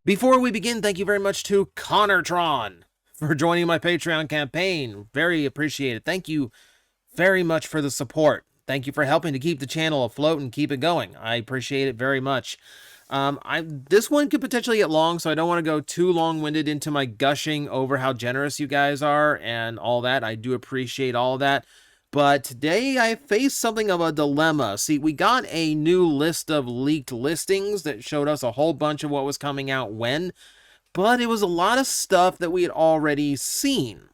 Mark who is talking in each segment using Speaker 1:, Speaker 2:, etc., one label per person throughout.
Speaker 1: Before we begin, thank you very much to Connortron for joining my Patreon campaign. Very appreciated. Thank you very much for the support. Thank you for helping to keep the channel afloat and keep it going. I appreciate it very much. This one could potentially get long, so I don't want to go too long-winded into my gushing over how generous you guys are and all that. I do appreciate all of that. But today I faced something of a dilemma. See, we got a new list of leaked listings that showed us a whole bunch of what was coming out when, but it was a lot of stuff that we had already seen.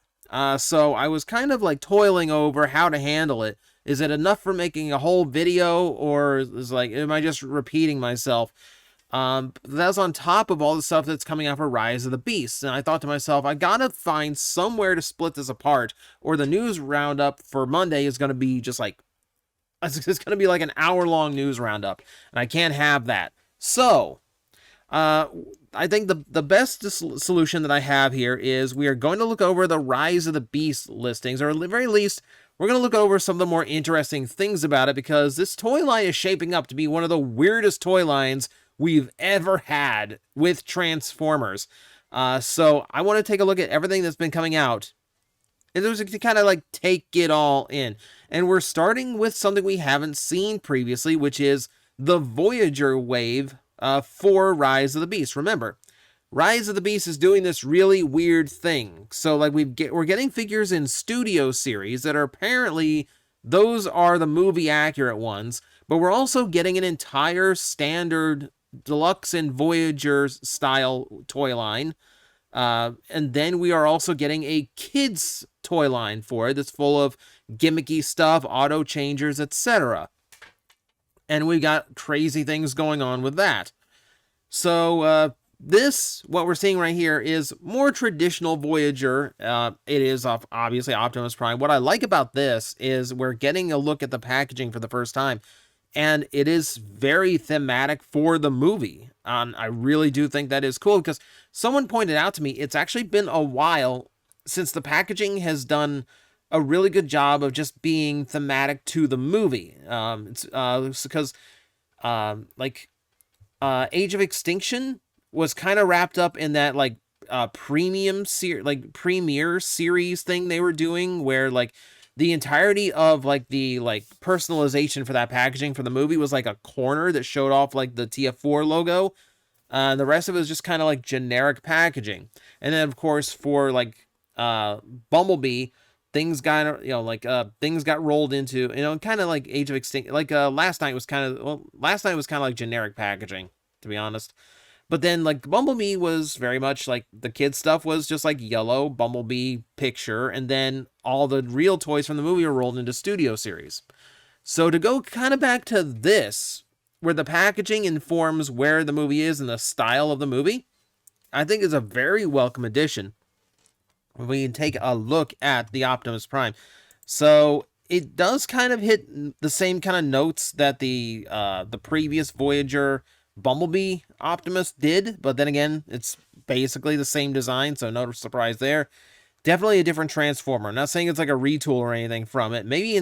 Speaker 1: So I was kind of like toiling over how to handle it. Is it enough for making a whole video, or is like, am I just repeating myself? That's on top of all the stuff that's coming out for Rise of the Beast. And I thought to myself, I gotta find somewhere to split this apart, or the news roundup for Monday is gonna be just like, it's gonna be like an hour-long news roundup, and I can't have that. So, I think the best solution that I have here is we are going to look over the Rise of the Beast listings, or at the very least, we're going to look over some of the more interesting things about it, because this toy line is shaping up to be one of the weirdest toy lines we've ever had with Transformers. So I want to take a look at everything that's been coming out, and there's to kind of like take it all in. And we're starting with something we haven't seen previously, which is the Voyager wave for Rise of the Beast. Remember, Rise of the Beast is doing this really weird thing. So like we're getting figures in Studio Series that are apparently, those are the movie accurate ones, but we're also getting an entire standard Deluxe and Voyager style toy line. And then we are also getting a kids toy line for it that's full of gimmicky stuff, auto changers, etc. And we got crazy things going on with that. So what we're seeing right here is more traditional Voyager. It is obviously Optimus Prime. What I like about this is we're getting a look at the packaging for the first time, and it is very thematic for the movie. I really do think that is cool, because someone pointed out to me it's actually been a while since the packaging has done a really good job of just being thematic to the movie. It's because Age of Extinction was kind of wrapped up in that like premiere series thing they were doing, where like the entirety of like the like personalization for that packaging for the movie was like a corner that showed off like the TF4 logo. The rest of it was just kind of like generic packaging. And then of course for like Bumblebee, things got things got rolled into, kind of like Age of Extinction. Like last night was kind of like generic packaging, to be honest. But then like Bumblebee was very much like the kids stuff was just like yellow Bumblebee picture, and then all the real toys from the movie are rolled into Studio Series. So to go kind of back to this, where the packaging informs where the movie is and the style of the movie, I think is a very welcome addition. We can take a look at the Optimus Prime. So it does kind of hit the same kind of notes that the previous Voyager Bumblebee Optimus did, but then again, it's basically the same design, so no surprise there. Definitely a different Transformer. I'm not saying it's like a retool or anything from it. Maybe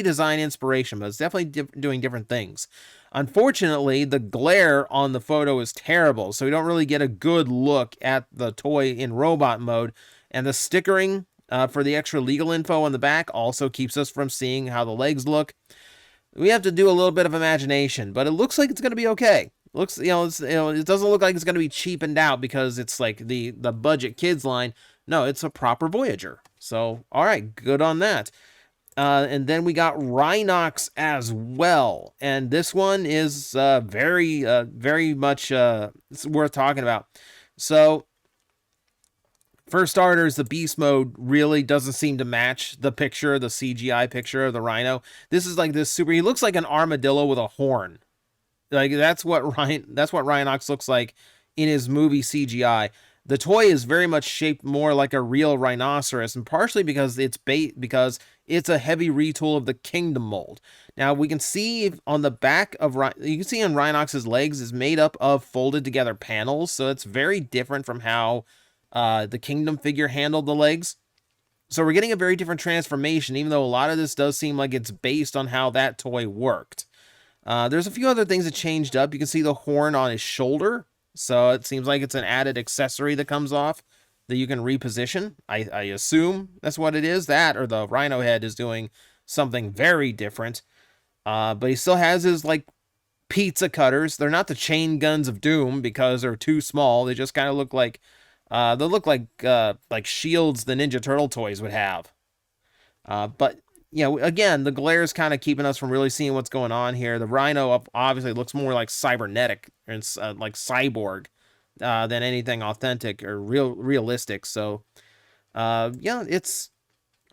Speaker 1: design inspiration, but it's definitely doing different things. Unfortunately, the glare on the photo is terrible, so we don't really get a good look at the toy in robot mode. And the stickering for the extra legal info on the back also keeps us from seeing how the legs look. We have to do a little bit of imagination, but it looks like it's going to be okay. Looks, it doesn't look like it's going to be cheapened out because it's like the budget kids line. No, it's a proper Voyager. So, all right, good on that. And then we got Rhinox as well, and this one is very much it's worth talking about. So, for starters, the beast mode really doesn't seem to match the CGI picture of the Rhino. This is like this super. He looks like an armadillo with a horn. Like that's what Rhinox looks like in his movie CGI. The toy is very much shaped more like a real rhinoceros, and partially because it's a heavy retool of the Kingdom mold. Now we can see on the back of you can see on Rhinox's legs is made up of folded together panels, so it's very different from how the Kingdom figure handled the legs. So we're getting a very different transformation, even though a lot of this does seem like it's based on how that toy worked. There's a few other things that changed up. You can see the horn on his shoulder. So it seems like it's an added accessory that comes off that you can reposition. I assume that's what it is. That or the Rhino head is doing something very different. But he still has his like pizza cutters. They're not the chain guns of Doom because they're too small. They just kind of look like like shields the Ninja Turtle toys would have. But you know, again, the glare is kind of keeping us from really seeing what's going on here. The Rhino obviously looks more like cybernetic and like cyborg than anything authentic or realistic. So yeah, it's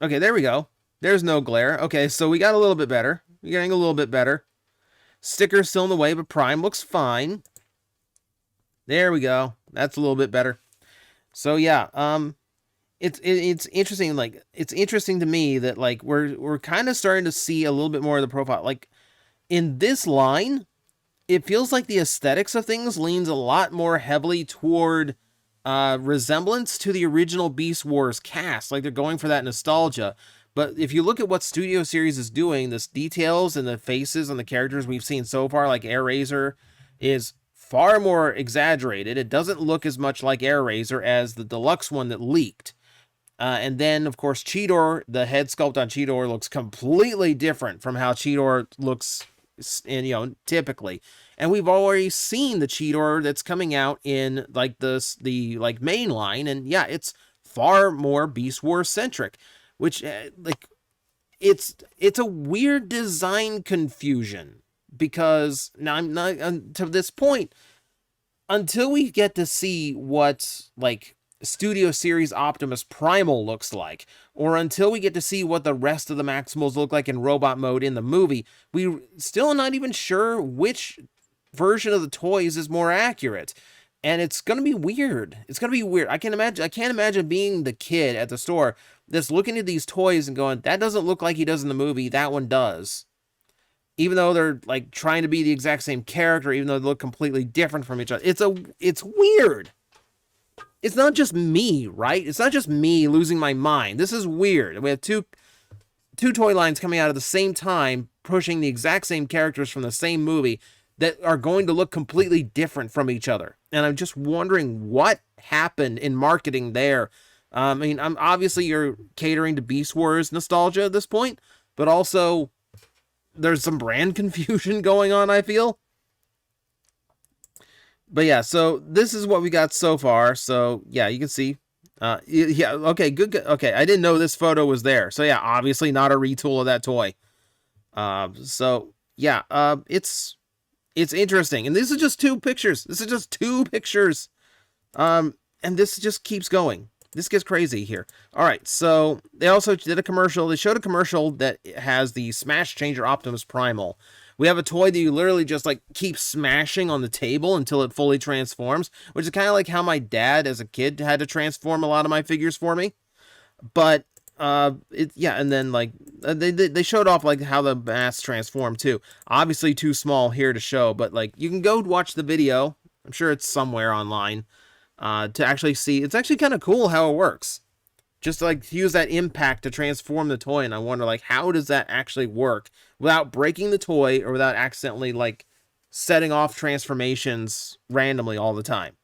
Speaker 1: okay. There we go. There's no glare. Okay, so we got a little bit better. We're getting a little bit better. Sticker's still in the way, but Prime looks fine. There we go. That's a little bit better. So yeah, it's interesting. Like it's interesting to me that like we're kind of starting to see a little bit more of the profile. Like in this line, it feels like the aesthetics of things leans a lot more heavily toward resemblance to the original Beast Wars cast. Like they're going for that nostalgia. But if you look at what Studio Series is doing, this details and the faces and the characters we've seen so far, like AirRaiser, is far more exaggerated. It doesn't look as much like AirRaiser as the deluxe one that leaked. And then, of course, Cheetor, the head sculpt on Cheetor looks completely different from how Cheetor looks, typically. And we've already seen the Cheetor that's coming out in like the like main line, and yeah, it's far more Beast Wars centric. Which, like, it's a weird design confusion because now I'm not to this point until we get to see what like Studio Series Optimus Primal looks like, or until we get to see what the rest of the Maximals look like in robot mode in the movie. We still not even sure which version of the toys is more accurate. And it's gonna be weird. It's gonna be weird. I can't imagine being the kid at the store that's looking at these toys and going, that doesn't look like he does in the movie. That one does. Even though they're like trying to be the exact same character, even though they look completely different from each other. It's weird. It's not just me, right? It's not just me losing my mind. This is weird. We have two toy lines coming out at the same time, pushing the exact same characters from the same movie that are going to look completely different from each other. And I'm just wondering what happened in marketing there. I mean, obviously you're catering to Beast Wars nostalgia at this point, but also there's some brand confusion going on, I feel. But yeah, so this is what we got so far. So yeah, you can see. Yeah, okay, good. Okay, I didn't know this photo was there. So yeah, obviously not a retool of that toy. So yeah, it's interesting. And this is just two pictures. And this just keeps going. This gets crazy here. All right, so they also did a commercial. They showed a commercial that has the Smash Changer Optimus Primal. We have a toy that you literally just like keep smashing on the table until it fully transforms, which is kind of like how my dad as a kid had to transform a lot of my figures for me. But and then like they showed off like how the mass transformed too. Obviously too small here to show, but like you can go watch the video. I'm sure it's somewhere online to actually see. It's actually kind of cool how it works. Just to, like, use that impact to transform the toy, and I wonder like how does that actually work without breaking the toy or without accidentally like setting off transformations randomly all the time.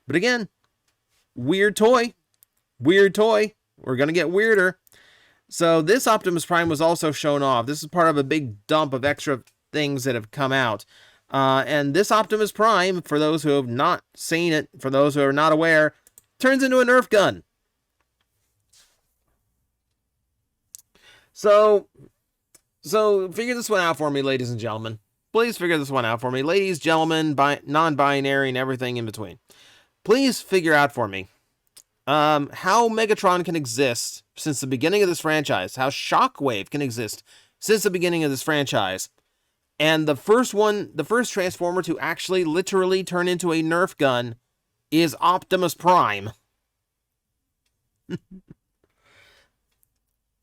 Speaker 1: But again, weird toy. We're gonna get weirder. So this Optimus Prime was also shown off. This is part of a big dump of extra things that have come out. And this Optimus Prime, for those who have not seen it, for those who are not aware, turns into a Nerf gun. So figure this one out for me, ladies and gentlemen. Please figure this one out for me. Ladies, gentlemen, non-binary, and everything in between. Please figure out for me how Megatron can exist since the beginning of this franchise, how Shockwave can exist since the beginning of this franchise, and the first Transformer to actually literally turn into a Nerf gun is Optimus Prime.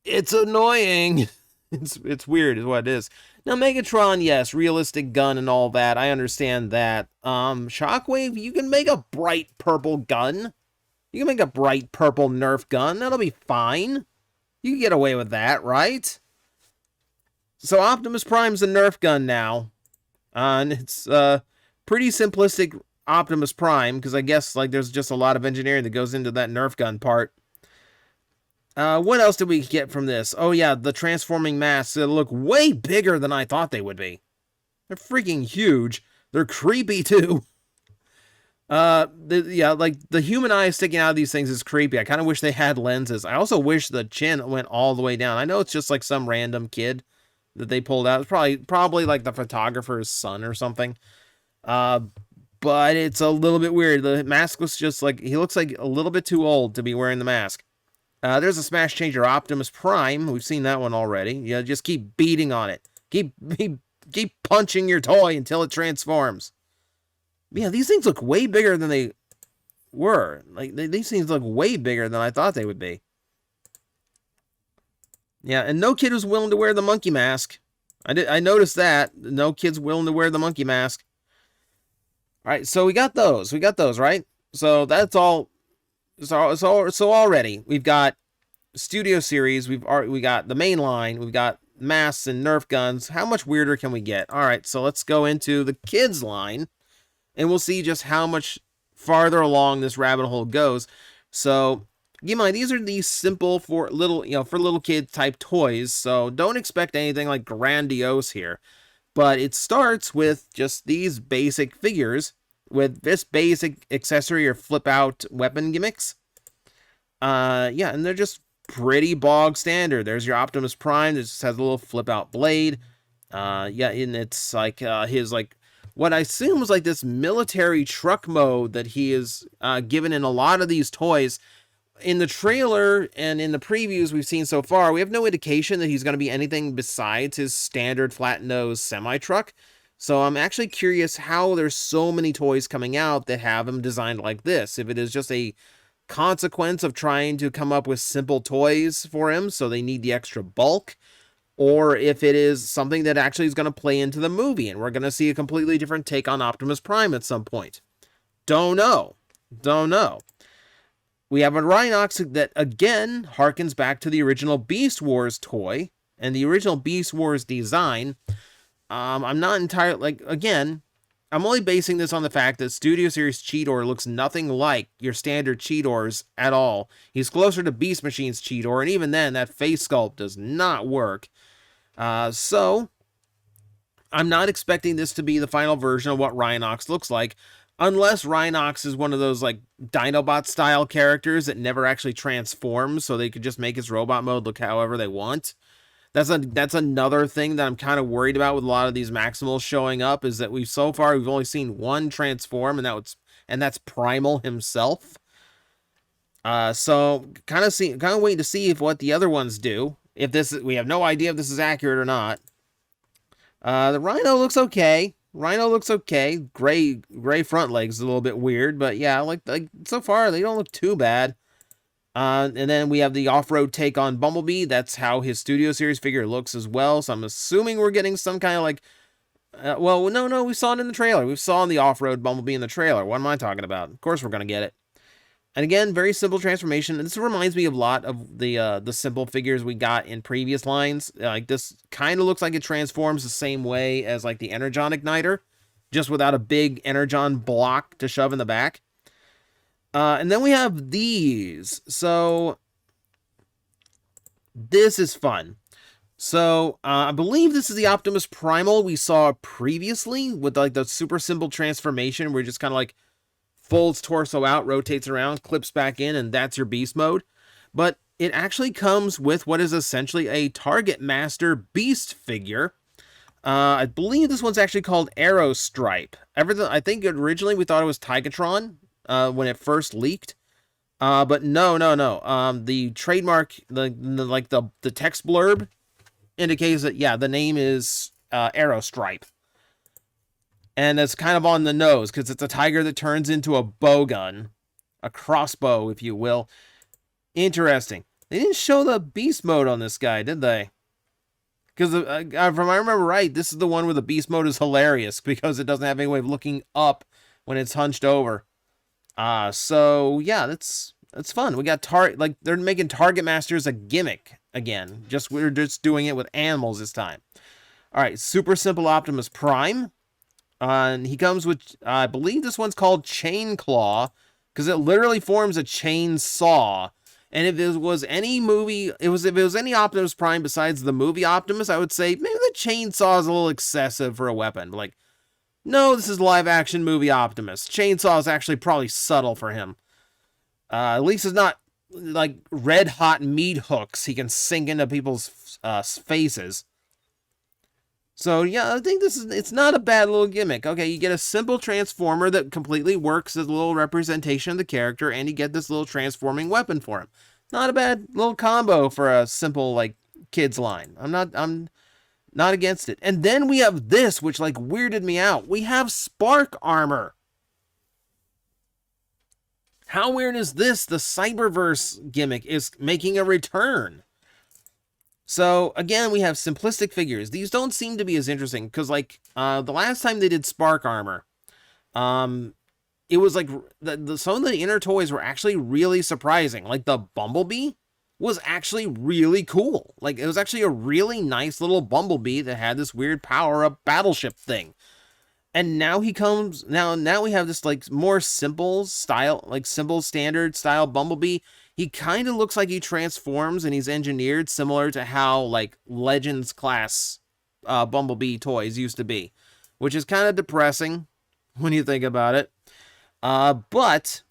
Speaker 1: It's annoying. It's weird is what it is. Now, Megatron, yes, realistic gun and all that. I understand that. Shockwave, you can make a bright purple gun. You can make a bright purple Nerf gun. That'll be fine. You can get away with that, right? So Optimus Prime's a Nerf gun now. And it's pretty simplistic Optimus Prime, because I guess like there's just a lot of engineering that goes into that Nerf gun part. What else did we get from this? Oh yeah, the transforming masks that look way bigger than I thought they would be. They're freaking huge. They're creepy too. Yeah, like the human eye sticking out of these things is creepy. I kind of wish they had lenses. I also wish the chin went all the way down. I know it's just like some random kid that they pulled out. It's probably like the photographer's son or something. But it's a little bit weird. The mask was just like, he looks like a little bit too old to be wearing the mask. There's a Smash Changer Optimus Prime. We've seen that one already. Yeah, just keep beating on it. Keep punching your toy until it transforms. Yeah, these things look way bigger than they were. Like, these things look way bigger than I thought they would be. Yeah, and no kid was willing to wear the monkey mask. I noticed that. No kid's willing to wear the monkey mask. All right, so we got those. We got those, right? So that's all. So already we've got Studio Series. We got the main line. We've got masks and Nerf guns. How much weirder can we get? All right, so let's go into the kids line, and we'll see just how much farther along this rabbit hole goes. So keep in mind, these are these simple for little, for little kid type toys. So don't expect anything like grandiose here. But it starts with just these basic figures with this basic accessory or flip out weapon gimmicks. Yeah, and they're just pretty bog standard. There's your Optimus Prime. That just has a little flip out blade. Yeah, and it's like his like what I assume was like this military truck mode that he is given in a lot of these toys. In the trailer and in the previews we've seen so far, we have no indication that he's going to be anything besides his standard flat-nosed semi-truck. So I'm actually curious how there's so many toys coming out that have him designed like this. If it is just a consequence of trying to come up with simple toys for him, so they need the extra bulk, or if it is something that actually is going to play into the movie, and we're going to see a completely different take on Optimus Prime at some point. Don't know. Don't know. We have a Rhinox that, again, harkens back to the original Beast Wars toy and the original Beast Wars design. I'm not entirely, like, again, I'm only basing this on the fact that Studio Series Cheetor looks nothing like your standard Cheetors at all. He's closer to Beast Machine's Cheetor, and even then, that face sculpt does not work. So, I'm not expecting this to be the final version of what Rhinox looks like. Unless Rhinox is one of those like Dinobot style characters that never actually transforms, so they could just make his robot mode look however they want. That's another thing that I'm kind of worried about with a lot of these Maximals showing up, is that we've only seen one transform, and that's Primal himself. So kind of waiting to see if what the other ones do. We have no idea if this is accurate or not. The Rhino looks okay. Gray front legs is a little bit weird, but yeah, like so far they don't look too bad. And then we have the off-road take on Bumblebee. That's how his Studio Series figure looks as well. So I'm assuming we're getting some kind of like, well, no, we saw it in the trailer. We saw the off-road Bumblebee in the trailer. What am I talking about? Of course we're gonna get it. And again, very simple transformation. And this reminds me of a lot of the simple figures we got in previous lines. Like this kind of looks like it transforms the same way as like the Energon Igniter, just without a big Energon block to shove in the back. And then we have these. So this is fun. So I believe this is the Optimus Primal we saw previously with like the super simple transformation where just kind of like folds torso out, rotates around, clips back in, and that's your beast mode. But it actually comes with what is essentially a Target Master Beast figure. I believe this one's actually called Aerostripe. I think originally we thought it was Tigatron when it first leaked. But no. The trademark, the text blurb indicates that, yeah, the name is Aerostripe. And that's kind of on the nose, because it's a tiger that turns into a bow gun. A crossbow, if you will. Interesting. They didn't show the beast mode on this guy, did they? Because if I remember right, this is the one where the beast mode is hilarious, because it doesn't have any way of looking up when it's hunched over. So, yeah, that's fun. We got they're making Target Masters a gimmick again. We're just doing it with animals this time. All right, super simple Optimus Prime. And he comes with, I believe this one's called Chain Claw, because it literally forms a chainsaw. And if it was any movie, if it was any Optimus Prime besides the movie Optimus, I would say maybe the chainsaw is a little excessive for a weapon. But like, no, this is live action movie Optimus. Chainsaw is actually probably subtle for him. At least it's not like red hot meat hooks he can sink into people's faces. So yeah, I think it's not a bad little gimmick. Okay, you get a simple transformer that completely works as a little representation of the character, and you get this little transforming weapon for him. Not a bad little combo for a simple like kids line. I'm not against it. And then we have this, which like weirded me out. We have Spark Armor. How weird is this? The Cyberverse gimmick is making a return. So again, we have simplistic figures. These don't seem to be as interesting because like the last time they did Spark Armor, it was like some of the inner toys were actually really surprising. Like the Bumblebee was actually really cool. Like it was actually a really nice little Bumblebee that had this weird power-up battleship thing. And now he comes, now we have this like more simple style, like simple standard style Bumblebee. He kind of looks like he transforms and he's engineered similar to how like Legends class Bumblebee toys used to be, which is kind of depressing when you think about it. But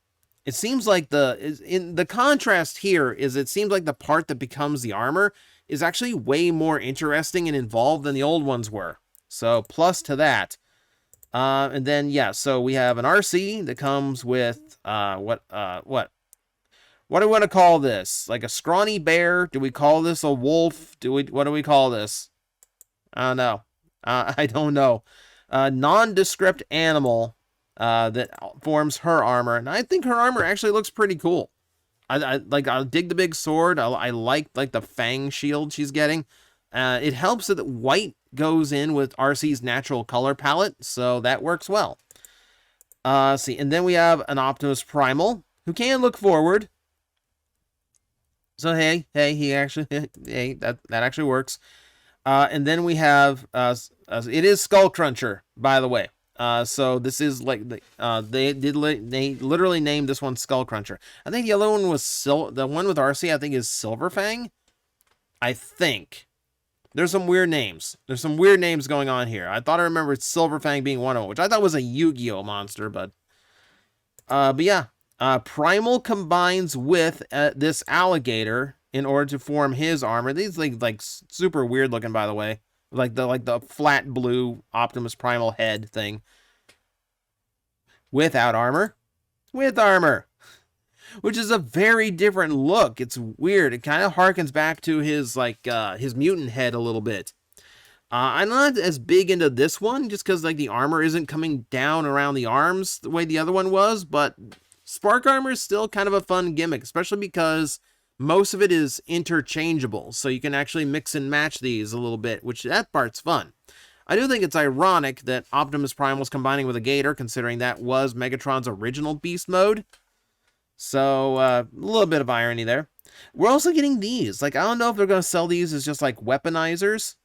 Speaker 1: it seems like the contrast here is it seems like the part that becomes the armor is actually way more interesting and involved than the old ones were. So plus to that. And then, yeah, so we have an RC that comes with, what do we want to call this? Like a scrawny bear? Do we call this a wolf? What do we call this? I don't know. I don't know. Nondescript animal, that forms her armor. And I think her armor actually looks pretty cool. I dig the big sword. I like the fang shield she's getting. It helps that white goes in with RC's natural color palette, so that works well. See, and then we have an Optimus Primal who can look forward. So hey, he actually, hey, that actually works. And then we have, it is Skull Cruncher, by the way. So this is like they literally named this one Skull Cruncher. I think the other one was the one with RC. I think is Silver Fang. I think. There's some weird names. There's some weird names going on here. I thought I remembered Silverfang being one of them, which I thought was a Yu-Gi-Oh monster, but yeah. Primal combines with this alligator in order to form his armor. These like super weird looking, by the way. Like the flat blue Optimus Primal head thing. Without armor. With armor. Which is a very different look. It's weird. It kind of harkens back to his his mutant head a little bit. I'm not as big into this one just because like the armor isn't coming down around the arms the way the other one was, but Spark Armor is still kind of a fun gimmick, especially because most of it is interchangeable, so you can actually mix and match these a little bit, which that part's fun. I do think it's ironic that Optimus Prime was combining with a gator, considering that was Megatron's original beast mode. So, a little bit of irony there. We're also getting these. Like, I don't know if they're going to sell these as just, like, weaponizers.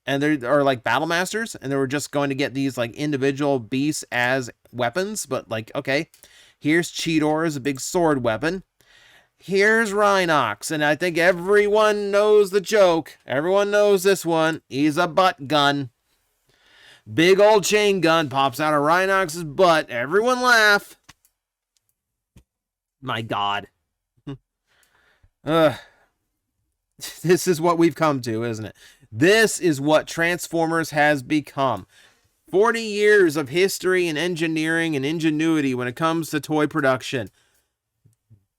Speaker 1: Or, like, battle masters. And they were just going to get these, like, individual beasts as weapons. But, like, okay. Here's Cheetor as a big sword weapon. Here's Rhinox. And I think everyone knows the joke. Everyone knows this one. He's a butt gun. Big old chain gun pops out of Rhinox's butt. Everyone laugh. My God. This is what we've come to, isn't it? This is what Transformers has become. 40 years of history and engineering and ingenuity when it comes to toy production.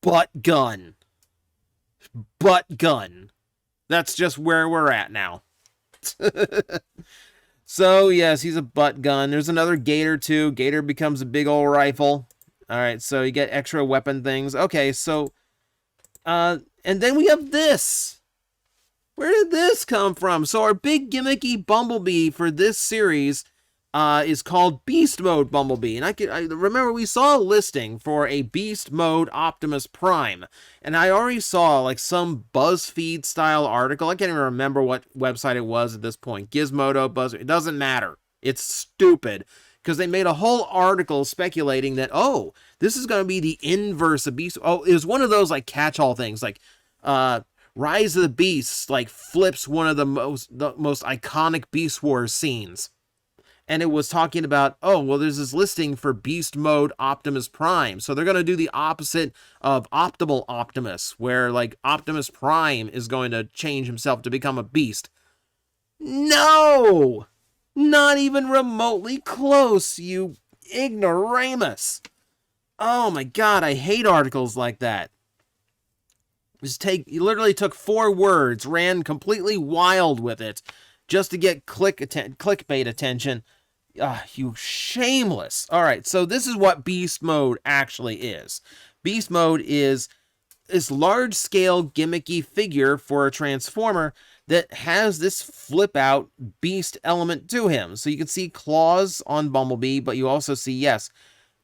Speaker 1: Butt gun. Butt gun. That's just where we're at now. So, yes, he's a butt gun. There's another Gator, too. Gator becomes a big old rifle. Alright, so you get extra weapon things. Okay, so, and then we have this. Where did this come from? So our big gimmicky Bumblebee for this series is called Beast Mode Bumblebee. And I remember we saw a listing for a Beast Mode Optimus Prime. And I already saw like some BuzzFeed style article. I can't even remember what website it was at this point. Gizmodo, BuzzFeed, it doesn't matter. It's stupid. because they made a whole article speculating that, oh, this is going to be the inverse of Beast. Oh, it was one of those like catch-all things, like Rise of the Beasts like flips one of the most iconic Beast Wars scenes. And it was talking about, oh, well, there's this listing for Beast Mode Optimus Prime. So they're going to do the opposite of Optimal Optimus, where, like, Optimus Prime is going to change himself to become a beast. No! Not even remotely close, you ignoramus. Oh, my God, I hate articles like that. You literally took 4 words, ran completely wild with it, just to get clickbait attention. You shameless. All right, so this is what Beast Mode actually is. Beast Mode is this large-scale gimmicky figure for a Transformer that has this flip-out beast element to him. So you can see claws on Bumblebee, but you also see, yes,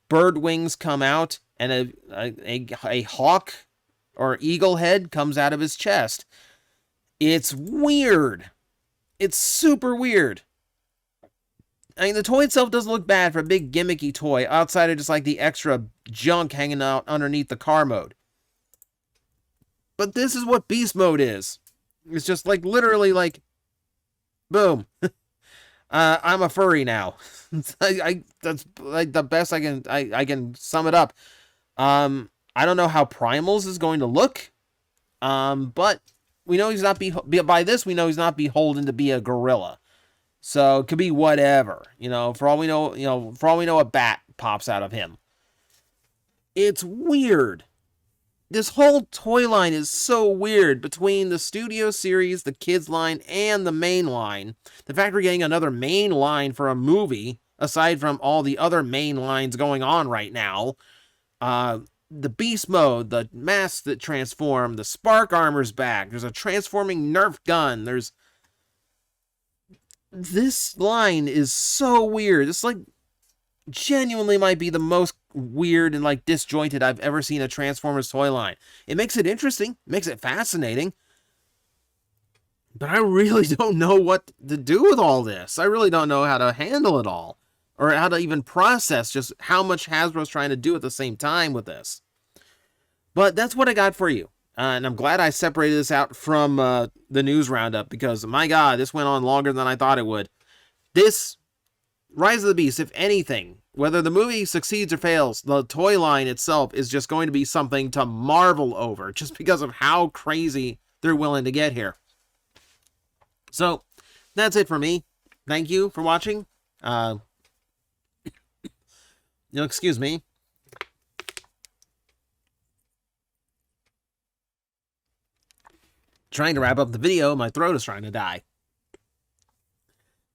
Speaker 1: bird wings come out, and a hawk or eagle head comes out of his chest. It's weird. It's super weird. I mean, the toy itself doesn't look bad for a big gimmicky toy outside of just like the extra junk hanging out underneath the car mode. But this is what Beast Mode is. It's just like literally like, boom. I'm a furry now. That's like the best I can sum it up. I don't know how Primals is going to look. But we know he's not by this we know he's not beholden to be a gorilla. So it could be whatever, for all we know, a bat pops out of him. It's weird. This whole toy line is so weird between the studio series, the kids line, and the main line. The fact we're getting another main line for a movie, aside from all the other main lines going on right now. The Beast Mode, the masks that transform, the Spark Armor's back. There's a transforming Nerf gun. This line is so weird. This, like, genuinely might be the most weird and, like, disjointed I've ever seen a Transformers toy line. It makes it interesting. It makes it fascinating. But I really don't know what to do with all this. I really don't know how to handle it all. Or how to even process just how much Hasbro's trying to do at the same time with this. But that's what I got for you. And I'm glad I separated this out from the news roundup, because, my God, this went on longer than I thought it would. This Rise of the Beast, if anything, whether the movie succeeds or fails, the toy line itself is just going to be something to marvel over, just because of how crazy they're willing to get here. So, that's it for me. Thank you for watching. Excuse me. Trying to wrap up the video, my throat is trying to die.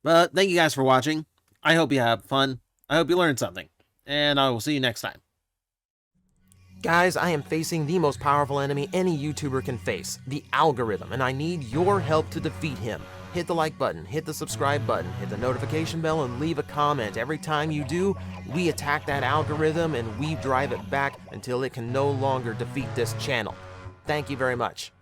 Speaker 1: But thank you guys for watching. I hope you have fun. I hope you learned something. And I will see you next time. Guys, I am facing the most powerful enemy any YouTuber can face, the algorithm, and I need your help to defeat him. Hit the like button, hit the subscribe button, hit the notification bell, and leave a comment. Every time you do, we attack that algorithm and we drive it back until it can no longer defeat this channel. Thank you very much.